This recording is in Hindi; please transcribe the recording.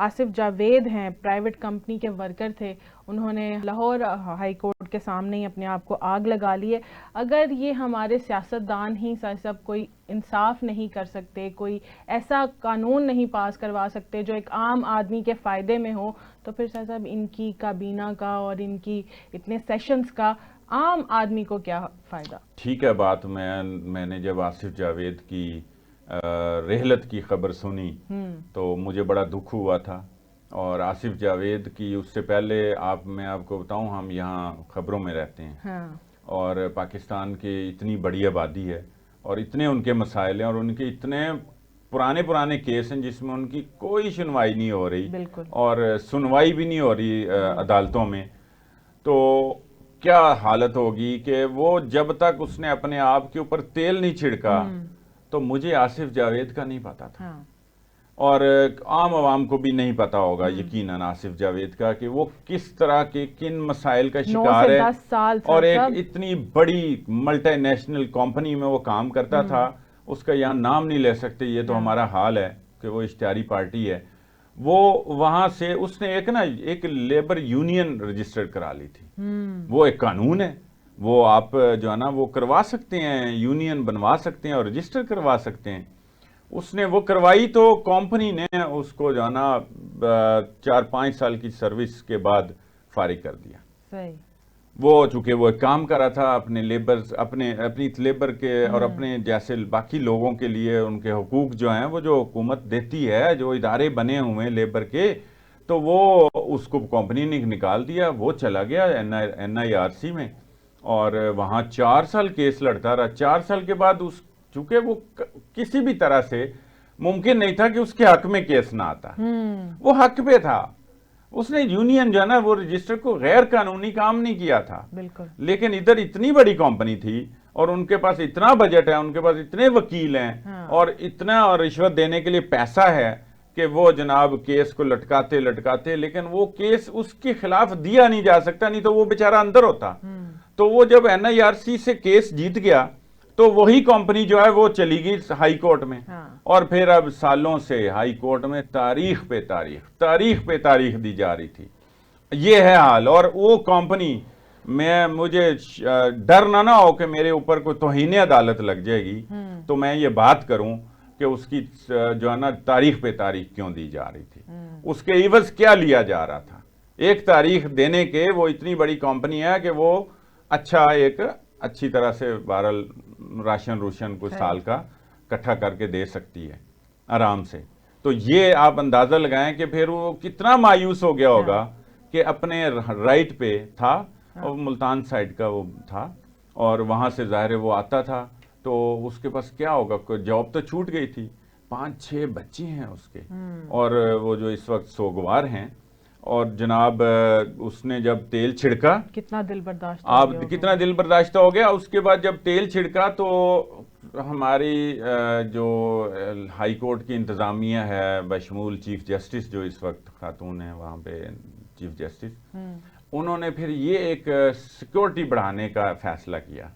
आसिफ जावेद हैं, प्राइवेट कंपनी के वर्कर थे, उन्होंने लाहौर हाई कोर्ट के सामने ही अपने आप को आग लगा ली है। अगर ये हमारे सियासतदान ही सब कोई इंसाफ नहीं कर सकते, कोई ऐसा कानून नहीं पास करवा सकते जो एक आम आदमी के फ़ायदे में हो, तो फिर साहब इनकी काबीना का और इनकी इतने सेशंस का आम आदमी को क्या फ़ायदा। ठीक है बात। मैंने जब आसिफ जावेद की रहलत की खबर सुनी तो मुझे बड़ा दुख हुआ था। और आसिफ जावेद की उससे पहले मैं आपको बताऊं, हम यहाँ खबरों में रहते हैं। हाँ। और पाकिस्तान की इतनी बड़ी आबादी है और इतने उनके मसाइल हैं और उनके इतने पुराने पुराने केस हैं जिसमें उनकी कोई सुनवाई नहीं हो रही और सुनवाई भी नहीं हो रही अदालतों में। तो क्या हालत होगी कि वो जब तक उसने अपने आप के ऊपर तेल नहीं छिड़का तो मुझे आसिफ जावेद का नहीं पता था। हाँ। और आम आवाम को भी नहीं पता होगा यकीनन आसिफ जावेद का कि वो किस तरह के किन मसाइल का शिकार है। 10 साल और एक इतनी बड़ी मल्टीनेशनल कंपनी में वो काम करता था, उसका यहाँ नाम नहीं ले सकते, ये तो हमारा हाल है कि वो इश्तिहारी पार्टी है। वो वहां से उसने एक लेबर यूनियन रजिस्टर करा ली थी। वो एक कानून है, वो आप जो है ना वो करवा सकते हैं, यूनियन बनवा सकते हैं और रजिस्टर करवा सकते हैं। उसने वो करवाई तो कंपनी ने उसको जो है ना 4-5 साल की सर्विस के बाद फारिग कर दिया। सही। वो चूंकि वो एक काम कर रहा था अपने अपनी लेबर के और अपने जैसे बाकी लोगों के लिए, उनके हुकूक जो हैं वो जो हुकूमत देती है, जो इदारे बने हुए हैं लेबर के, तो वो उसको कंपनी ने निकाल दिया। वो चला गया NIRC में और वहाँ 4 साल केस लड़ता रहा। 4 साल के बाद चूंकि वो किसी भी तरह से मुमकिन नहीं था कि उसके हक में केस ना आता, वो हक पे था। उसने यूनियन जो है ना वो रजिस्टर को गैर कानूनी काम नहीं किया था। बिल्कुल। लेकिन इधर इतनी बड़ी कंपनी थी और उनके पास इतना बजट है, उनके पास इतने वकील हैं और इतना और रिश्वत देने के लिए पैसा है कि वो जनाब केस को लटकाते लटकाते, लेकिन वो केस उसके खिलाफ दिया नहीं जा सकता, नहीं तो वो बेचारा अंदर होता। तो वो जब NIRC से केस जीत गया तो वही कंपनी जो है वो चली गई हाई कोर्ट में। और फिर अब सालों से हाई कोर्ट में तारीख पे तारीख दी जा रही थी। ये है हाल। और वो कंपनी मुझे डर ना हो कि मेरे ऊपर कोई तौहीन अदालत लग जाएगी तो मैं ये बात करूं कि उसकी जो है ना तारीख पे तारीख क्यों दी जा रही थी, उसके इवज क्या लिया जा रहा था। एक तारीख देने के वो इतनी बड़ी कंपनी है कि वो अच्छी तरह से 12 राशन रूशन कुछ साल का इकट्ठा करके दे सकती है आराम से। तो ये आप अंदाजा लगाएं कि फिर वो कितना मायूस हो गया होगा कि अपने राइट पे था और मुल्तान साइड का वो था और वहां से जाहिर है वो आता था, तो उसके पास क्या होगा, जॉब तो छूट गई थी, 5-6 बच्चे हैं उसके और वो जो इस वक्त सोगवार हैं। और जनाब उसने जब तेल छिड़का, कितना दिल बर्दाश्त हो गया। उसके बाद जब तेल छिड़का तो हमारी जो हाई कोर्ट की इंतजामिया है बशमूल चीफ जस्टिस, जो इस वक्त खातून है वहाँ पे चीफ जस्टिस, उन्होंने फिर ये एक सिक्योरिटी बढ़ाने का फैसला किया